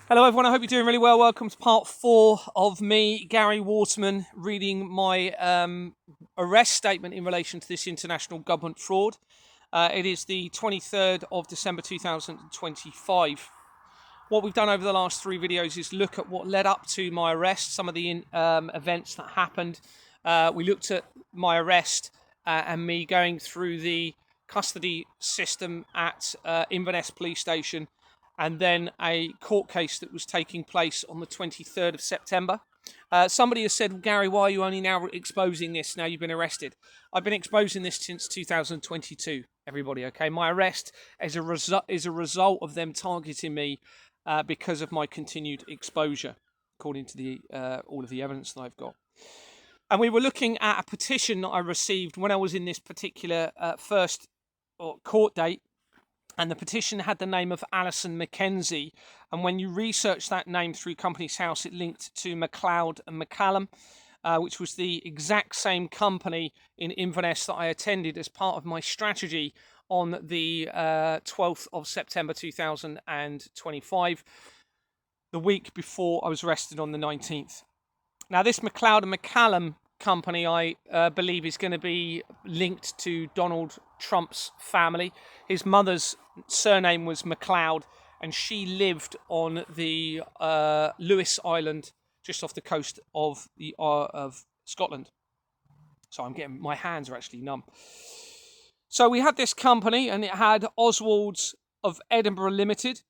Hello everyone, I hope you're doing really well. Welcome to part 4 of me, Gary Waterman, reading my arrest statement in relation to this international government fraud. It is the 23rd of December 2025. What we've done over the last 3 videos is look at what led up to my arrest, some of the events that happened. We looked at my arrest and me going through the custody system at Inverness Police Station, and then a court case that was taking place on the 23rd of September. Somebody has said, well, Gary, why are you only now exposing this now you've been arrested? I've been exposing this since 2022, everybody, okay? My arrest is a result of them targeting me because of my continued exposure, according to the all of the evidence that I've got. And we were looking at a petition that I received when I was in this particular first court date. And the petition had the name of Alison Mackenzie. And when you research that name through Companies House, it linked to McLeod and McCallum, which was the exact same company in Inverness that I attended as part of my strategy on the 12th of September 2025, the week before I was arrested on the 19th. Now, this McLeod and McCallum company, I believe, is going to be linked to Donald Trump's family. His mother's surname was McLeod, and she lived on the Lewis Island, just off the coast of Scotland. So my hands are actually numb. So we had this company, and it had Oswald's of Edinburgh Limited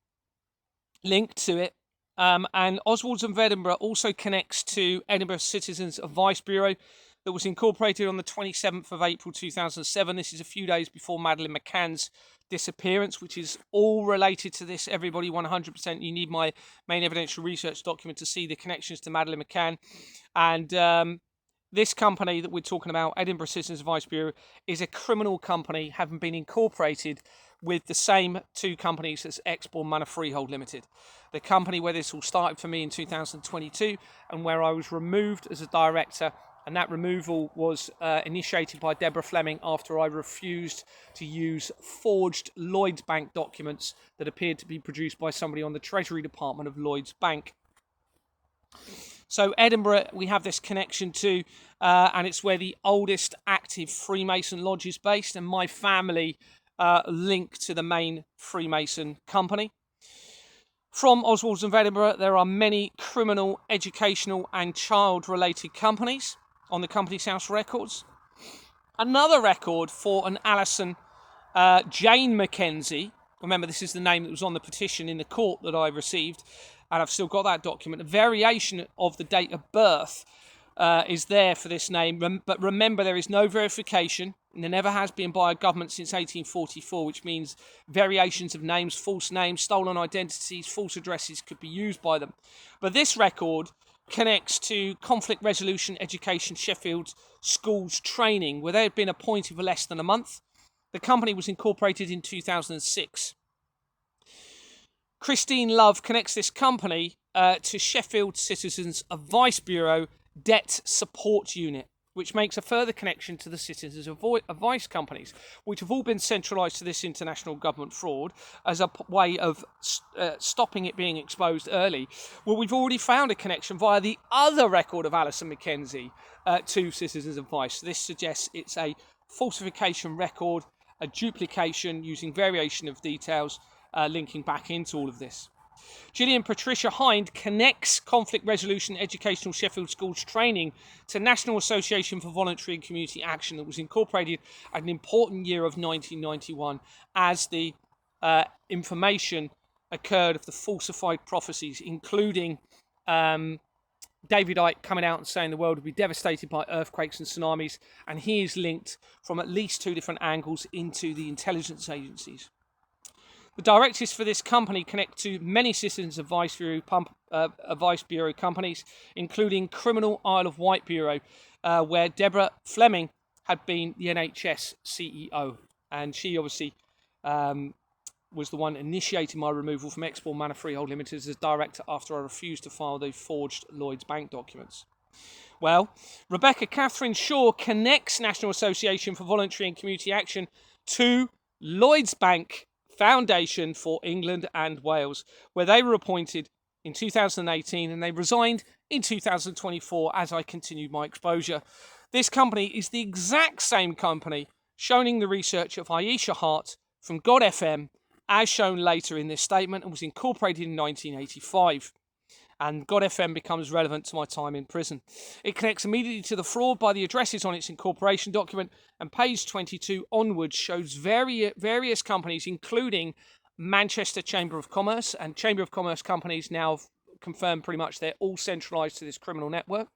linked to it. And Oswald's of Edinburgh also connects to Edinburgh Citizens Advice Bureau that was incorporated on the 27th of April 2007. This is a few days before Madeleine McCann's disappearance, which is all related to this, everybody, 100%. You need my main evidential research document to see the connections to Madeleine McCann. And this company that we're talking about, Edinburgh Citizens Advice Bureau, is a criminal company having been incorporated with the same two companies as Exbourne Manor Freehold Limited. The company where this all started for me in 2022 and where I was removed as a director, and that removal was initiated by Deborah Fleming after I refused to use forged Lloyds Bank documents that appeared to be produced by somebody on the Treasury Department of Lloyds Bank. So Edinburgh, we have this connection to, and it's where the oldest active Freemason lodge is based, and my family link to the main Freemason company. From Oswald's of Edinburgh, there are many criminal, educational and child-related companies on the Companies House records. Another record for an Alison Jane Mackenzie. Remember, this is the name that was on the petition in the court that I received, and I've still got that document. A variation of the date of birth is there for this name, but remember, there is no verification, and there never has been by a government since 1844, which means variations of names, false names, stolen identities, false addresses could be used by them. But this record connects to Conflict Resolution Education Sheffield Schools Training, where they had been appointed for less than a month. The company was incorporated in 2006. Christine Love connects this company to Sheffield Citizens Advice Bureau Debt Support Unit, which makes a further connection to the Citizens Advice companies, which have all been centralised to this international government fraud as a way of stopping it being exposed early. Well, we've already found a connection via the other record of Alison Mackenzie to Citizens Advice. This suggests it's a falsification record, a duplication using variation of details, linking back into all of this. Gillian Patricia Hind connects Conflict Resolution Educational Sheffield Schools Training to National Association for Voluntary and Community Action that was incorporated at an important year of 1991 as the information occurred of the falsified prophecies, including David Icke coming out and saying the world would be devastated by earthquakes and tsunamis, and he is linked from at least 2 different angles into the intelligence agencies. The directives for this company connect to many Citizens Advice Bureau companies, including Criminal Isle of Wight Bureau, where Deborah Fleming had been the NHS CEO. And she obviously was the one initiating my removal from Exbourne Manor Freehold Limited as director after I refused to file the forged Lloyds Bank documents. Well, Rebecca Catherine Shaw connects National Association for Voluntary and Community Action to Lloyds Bank Foundation for England and Wales, where they were appointed in 2018, and they resigned in 2024 as I continued my exposure. This company is the exact same company shown in the research of Aisha Hart from God FM, as shown later in this statement, and was incorporated in 1985. And God FM becomes relevant to my time in prison. It connects immediately to the fraud by the addresses on its incorporation document, and page 22 onwards shows various companies, including Manchester Chamber of Commerce, and Chamber of Commerce companies now confirm pretty much they're all centralised to this criminal network.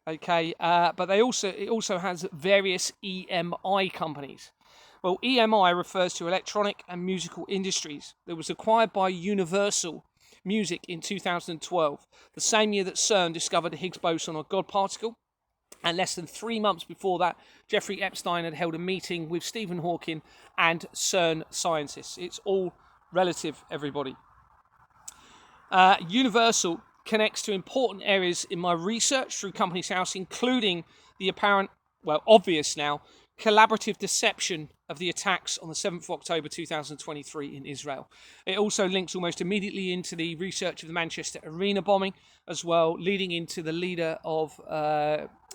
Okay, but it also has various EMI companies. Well, EMI refers to Electronic and Musical Industries. It was acquired by Universal Music in 2012, the same year that CERN discovered the Higgs boson or God particle. And less than 3 months before that, Jeffrey Epstein had held a meeting with Stephen Hawking and CERN scientists. It's all relative, everybody. Universal connects to important areas in my research through Companies House, including the apparent, obvious now, collaborative deception of the attacks on the 7th of October 2023 in Israel. It also links almost immediately into the research of the Manchester Arena bombing as well, leading into the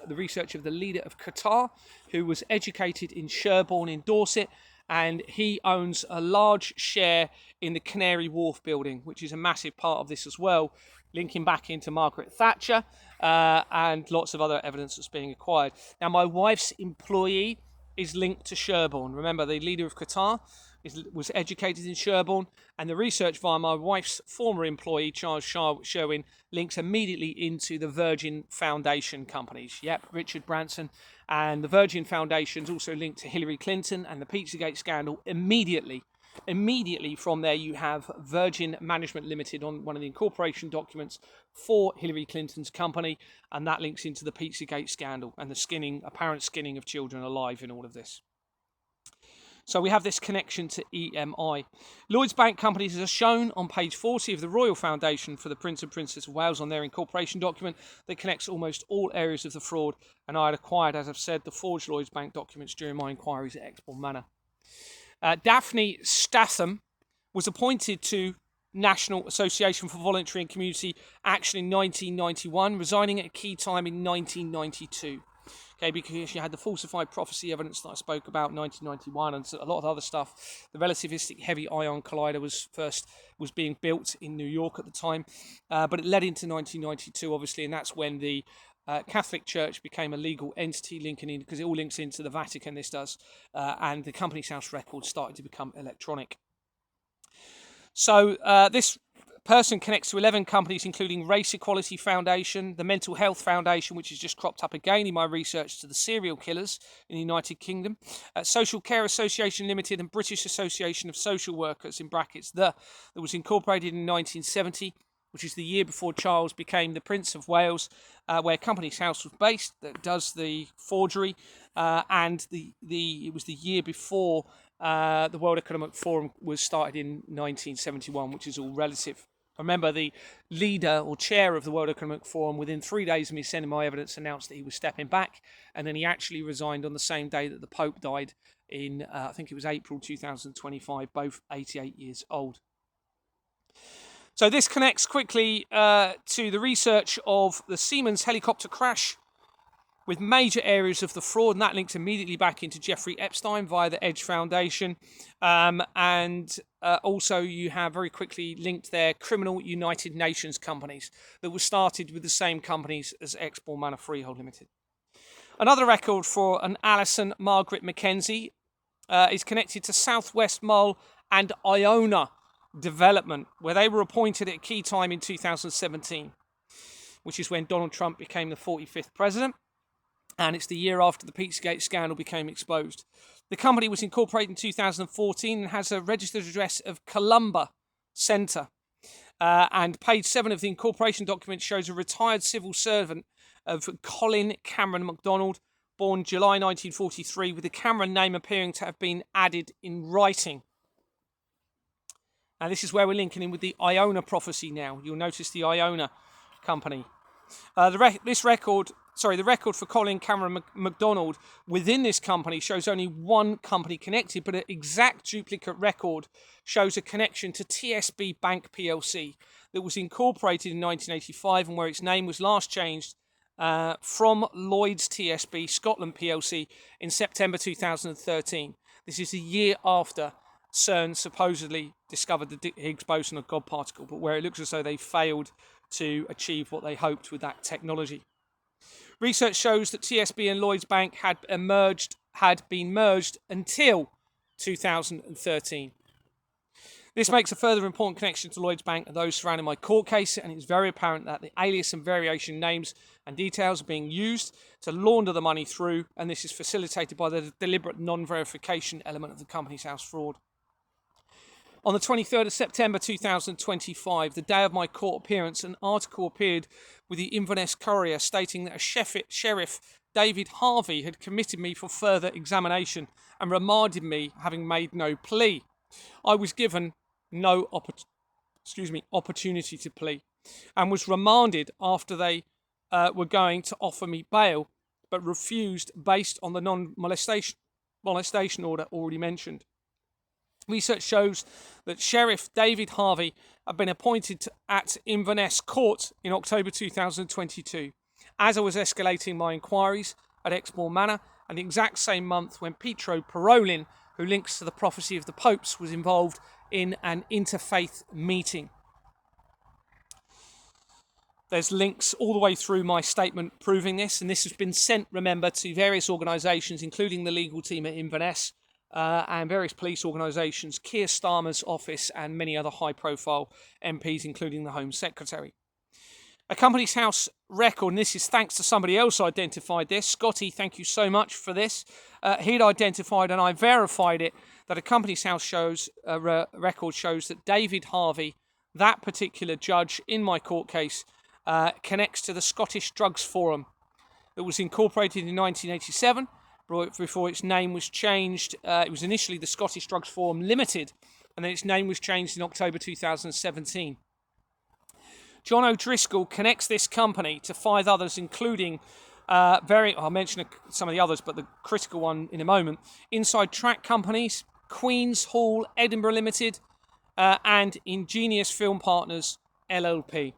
research of the leader of Qatar, who was educated in Sherborne in Dorset, and he owns a large share in the Canary Wharf building, which is a massive part of this as well, linking back into Margaret Thatcher and lots of other evidence that's being acquired. Now, my wife's employee is linked to Sherborne. Remember, the leader of Qatar was educated in Sherborne, and the research via my wife's former employee, Charles Sherwin, links immediately into the Virgin Foundation companies. Yep, Richard Branson. And the Virgin Foundation's also linked to Hillary Clinton and the Pizzagate scandal. Immediately from there, you have Virgin Management Limited on one of the incorporation documents for Hillary Clinton's company, and that links into the Pizzagate scandal and the apparent skinning of children alive in all of this. So we have this connection to EMI. Lloyds Bank companies are shown on page 40 of the Royal Foundation for the Prince and Princess of Wales on their incorporation document that connects almost all areas of the fraud, and I had acquired, as I've said, the forged Lloyds Bank documents during my inquiries at Exbourne Manor. Daphne Statham was appointed to National Association for Voluntary and Community Action in 1991, resigning at a key time in 1992. Okay, because you had the falsified prophecy evidence that I spoke about in 1991 and a lot of other stuff. The relativistic heavy ion collider was being built in New York at the time, but it led into 1992, obviously, and that's when the Catholic Church became a legal entity linking in, because it all links into the Vatican, this does, and the Companies House records started to become electronic. So this person connects to 11 companies, including Race Equality Foundation, the Mental Health Foundation, which has just cropped up again in my research to the serial killers in the United Kingdom, Social Care Association Limited, and British Association of Social Workers, in brackets, that was incorporated in 1970, which is the year before Charles became the Prince of Wales, where Companies House was based, that does the forgery, and it was the year before the World Economic Forum was started in 1971, which is all relative. Remember, the leader or chair of the World Economic Forum, within 3 days of me sending my evidence, announced that he was stepping back, and then he actually resigned on the same day that the Pope died in, I think it was April 2025, both 88 years old. So this connects quickly to the research of the Siemens helicopter crash with major areas of the fraud, and that links immediately back into Jeffrey Epstein via the Edge Foundation. And also you have very quickly linked their criminal United Nations companies that were started with the same companies as Exbourne Manor Freehold Limited. Another record for an Alison Margaret Mackenzie is connected to Southwest Mall and Iona Development, where they were appointed at a key time in 2017, which is when Donald Trump became the 45th president. And it's the year after the Pizzagate scandal became exposed. The company was incorporated in 2014 and has a registered address of Columba Centre. And page 7 of the incorporation document shows a retired civil servant of Colin Cameron MacDonald, born July 1943, with the Cameron name appearing to have been added in writing. Now, this is where we're linking in with the Iona prophecy now. You'll notice the Iona company. This record the record for Colin Cameron MacDonald within this company shows only one company connected, but an exact duplicate record shows a connection to TSB Bank PLC that was incorporated in 1985 and where its name was last changed from Lloyds TSB Scotland PLC in September 2013. This is a year after CERN supposedly discovered the Higgs boson of God particle, but where it looks as though they failed to achieve what they hoped with that technology. Research shows that TSB and Lloyds Bank had been merged until 2013. This makes a further important connection to Lloyds Bank and those surrounding my court case, and it's very apparent that the alias and variation names and details are being used to launder the money through, and this is facilitated by the deliberate non-verification element of the Companies House fraud. On the 23rd of September 2025, the day of my court appearance, an article appeared with the Inverness Courier stating that a Sheriff David Harvey had committed me for further examination and remanded me, having made no plea. I was given no opportunity to plea and was remanded after they were going to offer me bail, but refused based on the non-molestation order already mentioned. Research shows that Sheriff David Harvey had been appointed at Inverness Court in October 2022, as I was escalating my inquiries at Exmoor Manor, and the exact same month when Pietro Parolin, who links to the prophecy of the popes, was involved in an interfaith meeting. There's links all the way through my statement proving this, and this has been sent, remember, to various organisations, including the legal team at Inverness, and various police organisations, Keir Starmer's office, and many other high-profile MPs, including the Home Secretary. A Companies House record, and this is thanks to somebody else identified this. Scotty, thank you so much for this. He'd identified, and I verified it, that a Companies House record shows that David Harvey, that particular judge in my court case, connects to the Scottish Drugs Forum that was incorporated in 1987, before its name was changed. It was initially the Scottish Drugs Forum Limited, and then its name was changed in October 2017. John O'Driscoll connects this company to 5 others, including, I'll mention some of the others, but the critical one in a moment, Inside Track Companies, Queen's Hall, Edinburgh Limited, and Ingenious Film Partners, LLP.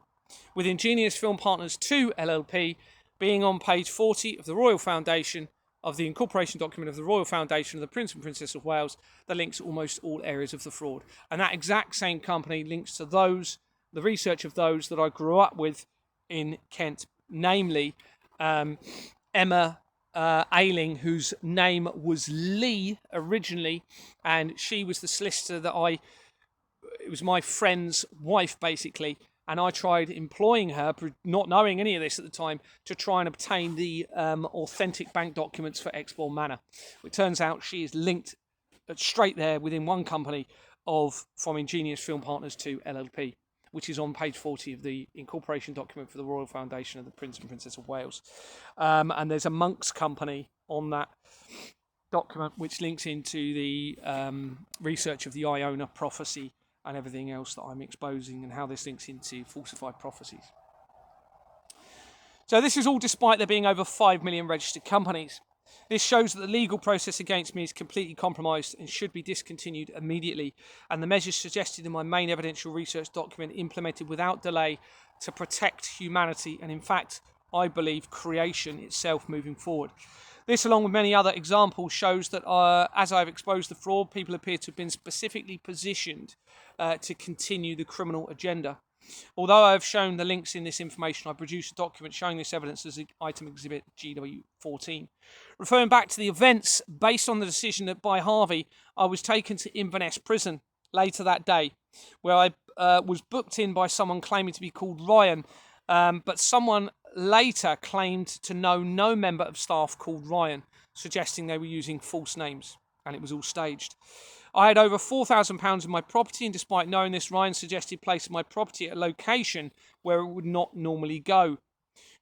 With Ingenious Film Partners 2, LLP, being on page 40 of the Royal Foundation, of the incorporation document of the Royal Foundation of the Prince and Princess of Wales, that links almost all areas of the fraud. And that exact same company links to the research of those that I grew up with in Kent, namely Emma Ayling, whose name was Lee originally, and she was the solicitor it was my friend's wife, basically, and I tried employing her, not knowing any of this at the time, to try and obtain the authentic bank documents for Exmoor Manor. It turns out she is linked straight there within one company from Ingenious Film Partners to LLP, which is on page 40 of the incorporation document for the Royal Foundation of the Prince and Princess of Wales. And there's a Monk's company on that document, which links into the research of the Iona prophecy and everything else that I'm exposing, and how this links into falsified prophecies. So this is all despite there being over 5 million registered companies. This shows that the legal process against me is completely compromised and should be discontinued immediately, and the measures suggested in my main evidential research document implemented without delay to protect humanity and, in fact, I believe, creation itself moving forward. This, along with many other examples, shows that as I've exposed the fraud, people appear to have been specifically positioned to continue the criminal agenda. Although I have shown the links in this information, I produced a document showing this evidence as item exhibit GW14. Referring back to the events, based on the decision by Harvey, I was taken to Inverness Prison later that day, where I was booked in by someone claiming to be called Ryan, but someone later claimed to know no member of staff called Ryan, suggesting they were using false names, and it was all staged. I had over £4,000 in my property, and despite knowing this, Ryan suggested placing my property at a location where it would not normally go,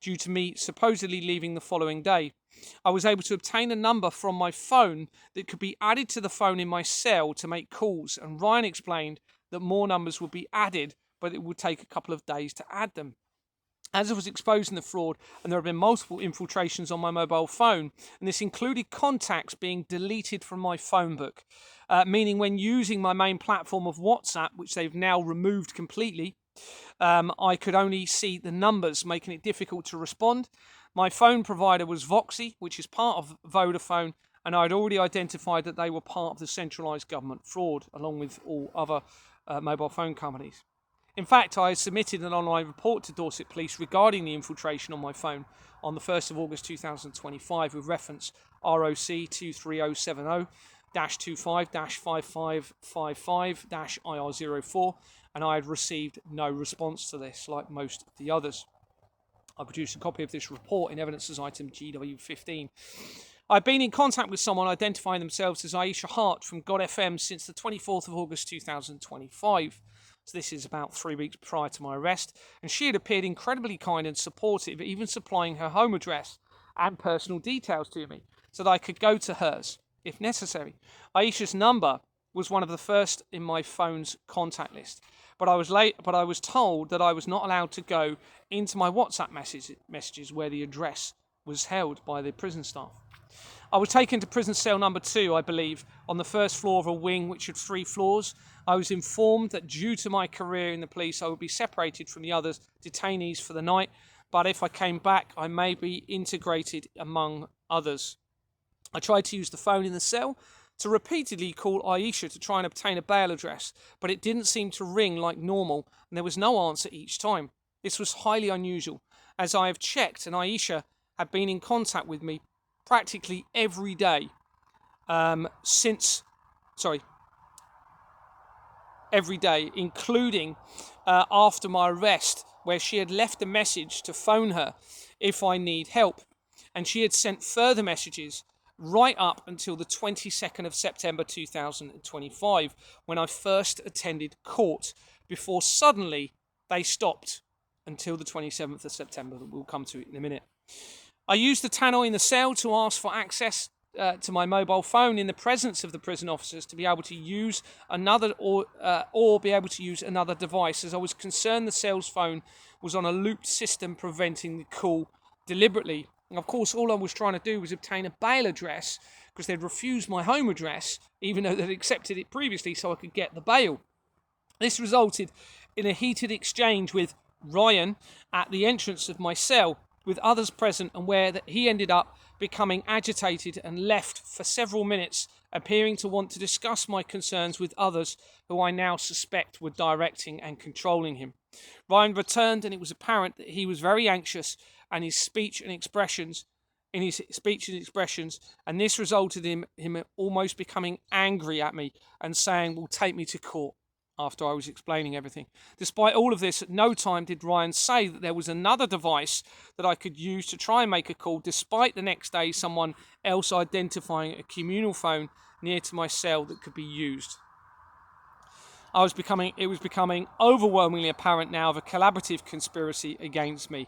due to me supposedly leaving the following day. I was able to obtain a number from my phone that could be added to the phone in my cell to make calls, and Ryan explained that more numbers would be added, but it would take a couple of days to add them. As I was exposing the fraud, and there have been multiple infiltrations on my mobile phone, and this included contacts being deleted from my phone book, meaning when using my main platform of WhatsApp, which they've now removed completely, I could only see the numbers, making it difficult to respond. My phone provider was Voxy, which is part of Vodafone, and I'd already identified that they were part of the centralised government fraud, along with all other mobile phone companies. In fact, I submitted an online report to Dorset Police regarding the infiltration on my phone on the 1st of August 2025 with reference ROC 23070-25-5555-IR04, and I had received no response to this, like most of the others. I produced a copy of this report in evidence as item GW15. I've been in contact with someone identifying themselves as Aisha Hart from God FM since the 24th of August 2025. So this is about 3 weeks prior to my arrest, and she had appeared incredibly kind and supportive, even supplying her home address and personal details to me so that I could go to hers if necessary. Aisha's number was one of the first in my phone's contact list, but I was told that I was not allowed to go into my WhatsApp messages where the address was held by the prison staff. I was taken to prison cell number 2, I believe, on the first floor of a wing which had 3 floors. I was informed that due to my career in the police, I would be separated from the other detainees for the night, but if I came back, I may be integrated among others. I tried to use the phone in the cell to repeatedly call Aisha to try and obtain a bail address, but it didn't seem to ring like normal, and there was no answer each time. This was highly unusual, as I have checked, and Aisha had been in contact with me practically every day every day, including after my arrest, where she had left a message to phone her if I need help. And she had sent further messages right up until the 22nd of September 2025, when I first attended court, before suddenly they stopped until the 27th of September. We'll come to it in a minute. I used the tannoy in the cell to ask for access to my mobile phone in the presence of the prison officers to be able to use another or be able to use another device, as I was concerned the cell's phone was on a looped system preventing the call deliberately. And of course, all I was trying to do was obtain a bail address, because they'd refused my home address, even though they'd accepted it previously, so I could get the bail. This resulted in a heated exchange with Ryan at the entrance of my cell, with others present, and where he ended up becoming agitated and left for several minutes, appearing to want to discuss my concerns with others who I now suspect were directing and controlling him. Ryan returned, and it was apparent that he was very anxious in his speech and expressions, and this resulted in him almost becoming angry at me and saying, "Well, take me to court," after I was explaining everything. Despite all of this, at no time did Ryan say that there was another device that I could use to try and make a call, despite the next day someone else identifying a communal phone near to my cell that could be used. It was becoming overwhelmingly apparent now of a collaborative conspiracy against me.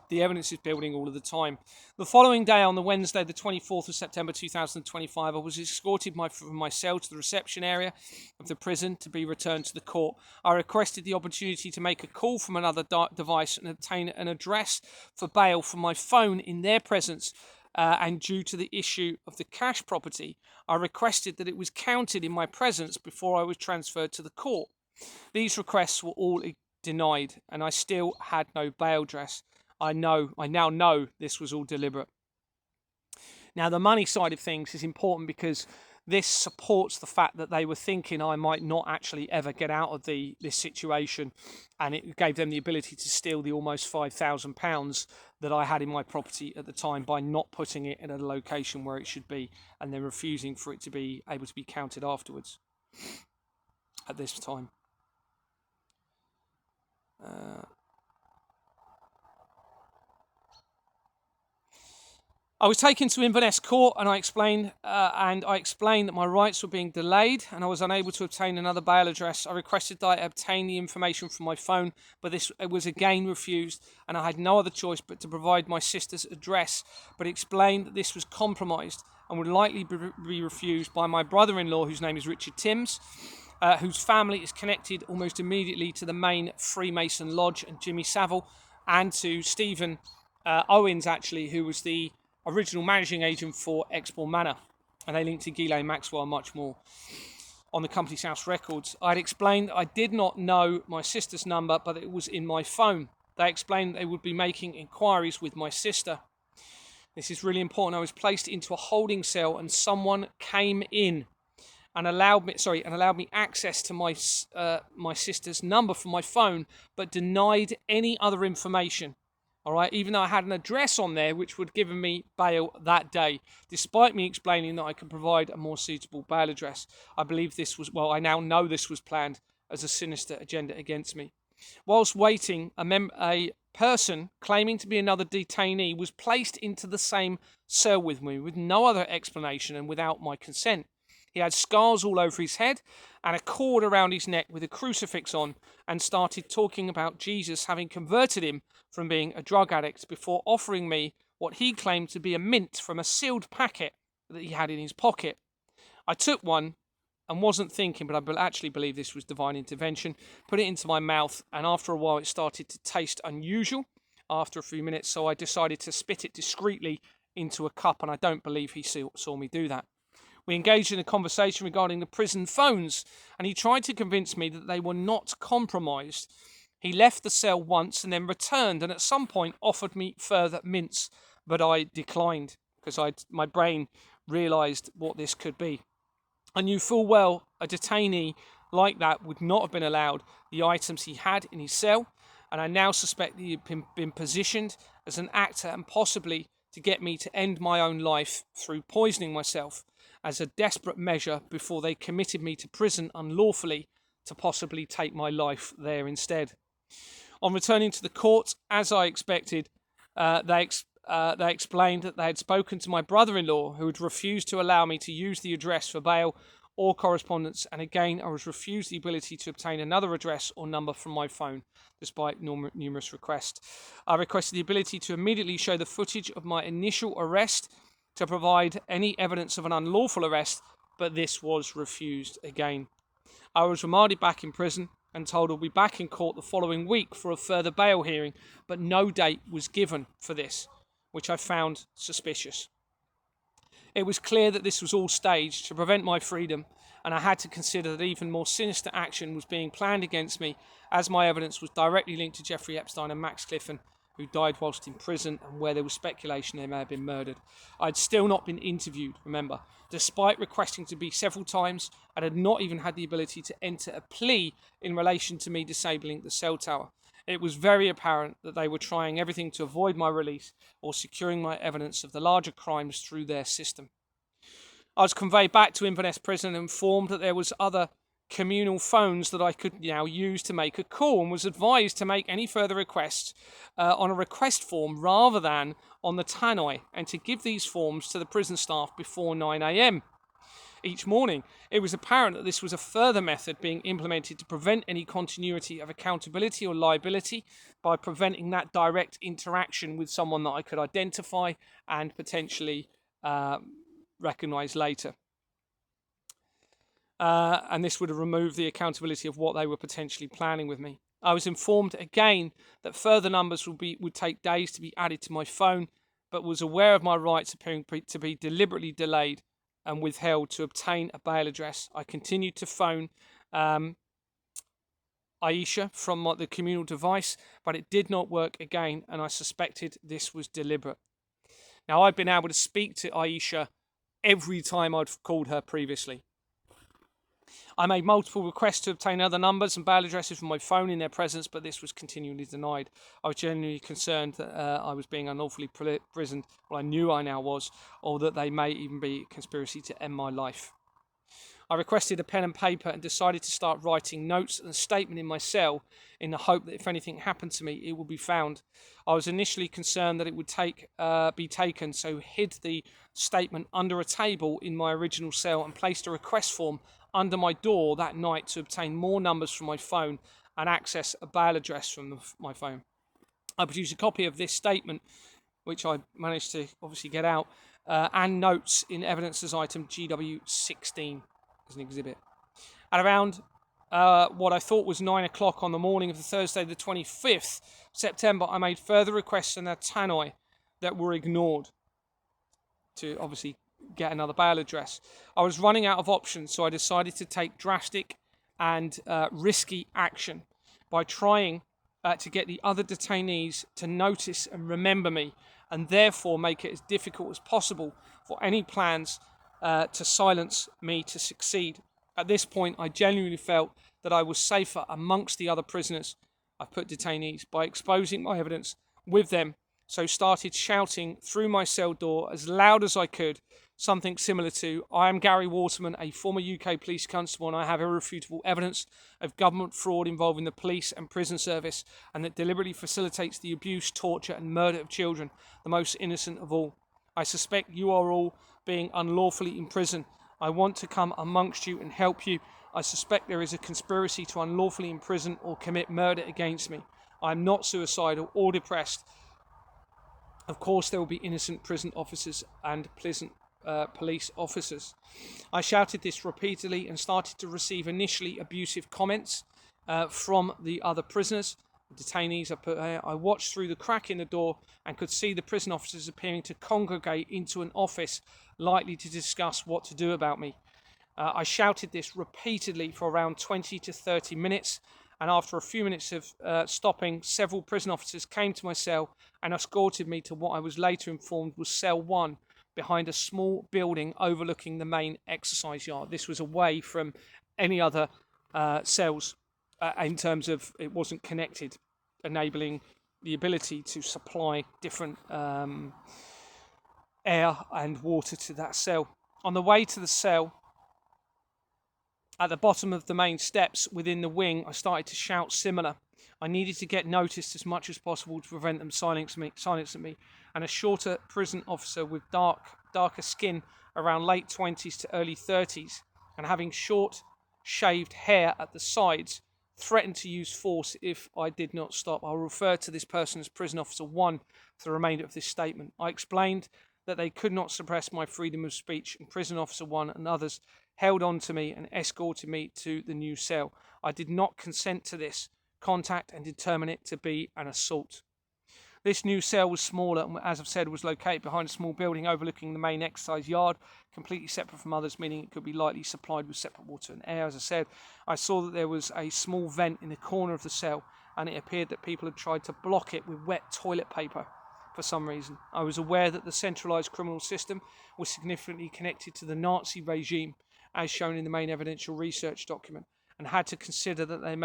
The evidence is building all of the time. The following day, on the Wednesday, the 24th of September 2025, I was escorted from my cell to the reception area of the prison to be returned to the court. I requested the opportunity to make a call from another device and obtain an address for bail from my phone in their presence. And due to the issue of the cash property, I requested that it was counted in my presence before I was transferred to the court. These requests were all denied, and I still had no bail address. I now know this was all deliberate. Now, the money side of things is important, because this supports the fact that they were thinking I might not actually ever get out of this situation, and it gave them the ability to steal the almost £5,000 that I had in my property at the time by not putting it in a location where it should be, and then refusing for it to be able to be counted afterwards at this time. I was taken to Inverness Court, and I explained that my rights were being delayed and I was unable to obtain another bail address. I requested that I obtain the information from my phone, but this was again refused, and I had no other choice but to provide my sister's address, but explained that this was compromised and would likely be refused by my brother-in-law, whose name is Richard Timms, whose family is connected almost immediately to the main Freemason Lodge, and Jimmy Savile, and to Stephen Owens, actually, who was the original managing agent for Exmoor Manor, and they linked to Ghislaine Maxwell and much more on the company's house records. I'd explained I did not know my sister's number, but it was in my phone. They explained they would be making inquiries with my sister. This is really important. I was placed into a holding cell, and someone came in and allowed me access to my sister's number from my phone, but denied any other information. All right, even though I had an address on there which would give me bail that day, despite me explaining that I could provide a more suitable bail address. I believe this was, I now know this was planned as a sinister agenda against me. Whilst waiting, a person claiming to be another detainee was placed into the same cell with me with no other explanation and without my consent. He had scars all over his head and a cord around his neck with a crucifix on, and started talking about Jesus having converted him from being a drug addict before offering me what he claimed to be a mint from a sealed packet that he had in his pocket. I took one and wasn't thinking, but I actually believe this was divine intervention, put it into my mouth, and after a while it started to taste unusual after a few minutes, so I decided to spit it discreetly into a cup, and I don't believe he saw me do that. We engaged in a conversation regarding the prison phones, and he tried to convince me that they were not compromised. He left the cell once and then returned, and at some point offered me further mints, but I declined because my brain realised what this could be. I knew full well a detainee like that would not have been allowed the items he had in his cell, and I now suspect he had been positioned as an actor and possibly to get me to end my own life through poisoning myself as a desperate measure before they committed me to prison unlawfully to possibly take my life there instead. On returning to the court, as I expected, they explained that they had spoken to my brother-in-law, who had refused to allow me to use the address for bail or correspondence, and again I was refused the ability to obtain another address or number from my phone, despite numerous requests. I requested the ability to immediately show the footage of my initial arrest to provide any evidence of an unlawful arrest, but this was refused again. I was remanded back in prison and told I'll be back in court the following week for a further bail hearing, but no date was given for this, which I found suspicious. It was clear that this was all staged to prevent my freedom, and I had to consider that even more sinister action was being planned against me, as my evidence was directly linked to Jeffrey Epstein and Max Clifton, who died whilst in prison, and where there was speculation they may have been murdered. I had still not been interviewed, remember, despite requesting to be several times, and had not even had the ability to enter a plea in relation to me disabling the cell tower. It was very apparent that they were trying everything to avoid my release or securing my evidence of the larger crimes through their system. I was conveyed back to Inverness Prison and informed that there was other communal phones that I could now use to make a call, and was advised to make any further requests on a request form rather than on the tannoy, and to give these forms to the prison staff before 9 a.m. each morning. It was apparent that this was a further method being implemented to prevent any continuity of accountability or liability by preventing that direct interaction with someone that I could identify and potentially recognise later. And this would have removed the accountability of what they were potentially planning with me. I was informed again that further numbers would take days to be added to my phone, but was aware of my rights appearing to be deliberately delayed and withheld to obtain a bail address. I continued to phone Aisha from the communal device, but it did not work again, and I suspected this was deliberate. Now, I've been able to speak to Aisha every time I'd called her previously. I made multiple requests to obtain other numbers and bail addresses from my phone in their presence, but this was continually denied. I was genuinely concerned that I was being unlawfully imprisoned, well, I knew I now was, or that they may even be a conspiracy to end my life. I requested a pen and paper and decided to start writing notes and a statement in my cell in the hope that if anything happened to me, it would be found. I was initially concerned that it would be taken, so hid the statement under a table in my original cell and placed a request form under my door that night to obtain more numbers from my phone and access a bail address from my phone. I produced a copy of this statement, which I managed to obviously get out, and notes in evidence as item GW16 as an exhibit. At around what I thought was 9 o'clock on the morning of the Thursday, the 25th September, I made further requests in a tannoy that were ignored to obviously get another bail address. I was running out of options, so I decided to take drastic and risky action by trying to get the other detainees to notice and remember me, and therefore make it as difficult as possible for any plans to silence me to succeed. At this point, I genuinely felt that I was safer amongst the other prisoners, I put detainees, by exposing my evidence with them, so started shouting through my cell door as loud as I could, something similar to, "I am Gary Waterman, a former UK police constable, and I have irrefutable evidence of government fraud involving the police and prison service, and that deliberately facilitates the abuse, torture and murder of children, the most innocent of all. I suspect you are all being unlawfully imprisoned. I want to come amongst you and help you. I suspect there is a conspiracy to unlawfully imprison or commit murder against me. I am not suicidal or depressed. Of course, there will be innocent prison officers and police officers." I shouted this repeatedly and started to receive initially abusive comments from the other prisoners, detainees. I watched through the crack in the door and could see the prison officers appearing to congregate into an office, likely to discuss what to do about me. I shouted this repeatedly for around 20 to 30 minutes, and after a few minutes of stopping, several prison officers came to my cell and escorted me to what I was later informed was cell 1, behind a small building overlooking the main exercise yard. This was away from any other cells in terms of it wasn't connected, enabling the ability to supply different air and water to that cell. On the way to the cell, at the bottom of the main steps within the wing, I started to shout similar. I needed to get noticed as much as possible to prevent them silencing me. And a shorter prison officer with darker skin, around late 20s to early 30s, and having short, shaved hair at the sides, threatened to use force if I did not stop. I'll refer to this person as Prison Officer 1 for the remainder of this statement. I explained that they could not suppress my freedom of speech, and Prison Officer 1 and others held on to me and escorted me to the new cell. I did not consent to this contact and determined it to be an assault. This new cell was smaller and, as I've said, was located behind a small building overlooking the main exercise yard, completely separate from others, meaning it could be lightly supplied with separate water and air. As I said, I saw that there was a small vent in the corner of the cell, and it appeared that people had tried to block it with wet toilet paper for some reason. I was aware that the centralised criminal system was significantly connected to the Nazi regime, as shown in the main evidential research document, and had to consider that they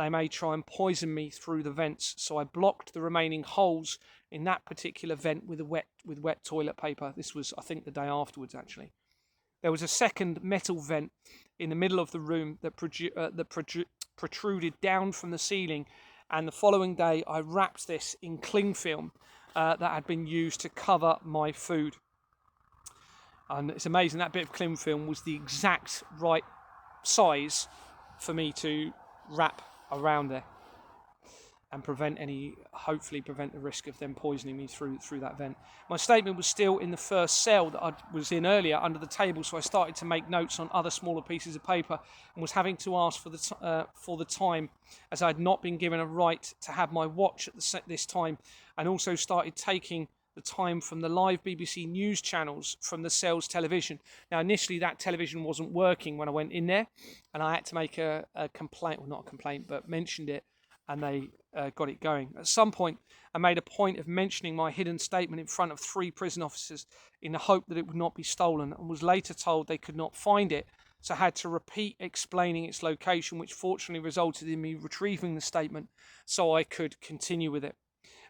may try and poison me through the vents. So I blocked the remaining holes in that particular vent with wet toilet paper. This was, I think, the day afterwards, actually. There was a second metal vent in the middle of the room that protruded down from the ceiling, and the following day I wrapped this in cling film that had been used to cover my food. And it's amazing, that bit of cling film was the exact right size for me to wrap around there and hopefully prevent the risk of them poisoning me through that vent. My statement was still in the first cell that I was in earlier under the table, so I started to make notes on other smaller pieces of paper and was having to ask for the time, as I had not been given a right to have my watch at this time, and also started taking the time from the live BBC news channels from the cell's television. Now, initially that television wasn't working when I went in there, and I had to make a complaint, well, not a complaint, but mentioned it, and they got it going. At some point, I made a point of mentioning my hidden statement in front of 3 prison officers in the hope that it would not be stolen, and was later told they could not find it, so I had to repeat explaining its location, which fortunately resulted in me retrieving the statement so I could continue with it.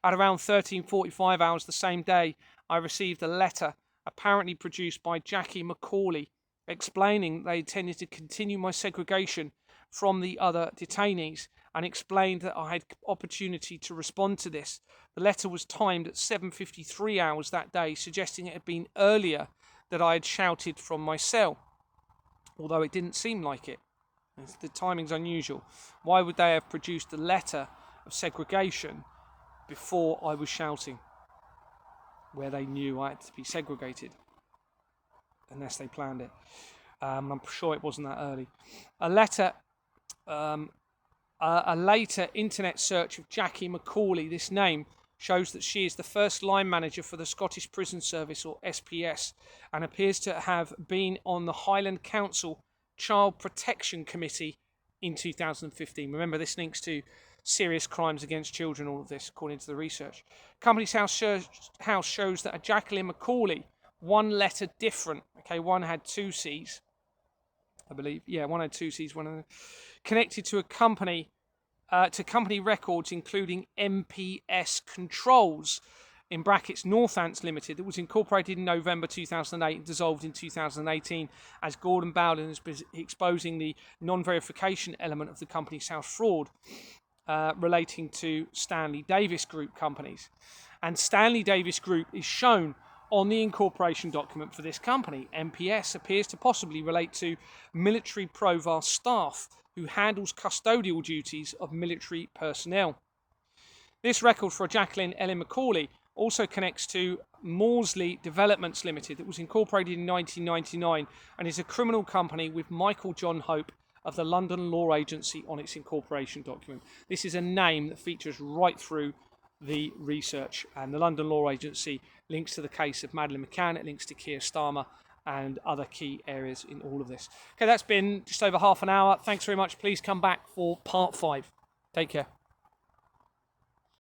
At around 13:45 hours the same day, I received a letter apparently produced by Jackie McCauley explaining they intended to continue my segregation from the other detainees, and explained that I had opportunity to respond to this. The letter was timed at 7:53 hours that day, suggesting it had been earlier that I had shouted from my cell, although it didn't seem like it. The timing's unusual. Why would they have produced a letter of segregation before I was shouting, where they knew I had to be segregated, unless they planned it? I'm sure it wasn't that early. A letter A later internet search of Jackie McCauley, this name, shows that she is the first line manager for the Scottish Prison Service, or SPS, and appears to have been on the Highland Council Child Protection Committee in 2015. Remember, this links to serious crimes against children, all of this, according to the research. Companies House shows that a Jacqueline McCauley, one letter different, okay, one had two C's, I believe. Yeah, one had two C's, connected to a company, to company records, including MPS Controls, in brackets Northants Limited, that was incorporated in November 2008 and dissolved in 2018, as Gordon Bowden has been exposing the non-verification element of the Companies House fraud relating to Stanley Davis Group companies. And Stanley Davis Group is shown on the incorporation document for this company. MPS appears to possibly relate to military provost staff who handles custodial duties of military personnel. This record for Jacqueline Ellen McCauley also connects to Maudsley Developments Limited, that was incorporated in 1999 and is a criminal company with Michael John Hope of the London Law Agency on its incorporation document. This is a name that features right through the research, and the London Law Agency links to the case of Madeleine McCann, it links to Keir Starmer and other key areas in all of this. Okay, that's been just over half an hour. Thanks very much. Please come back for part 5. Take care.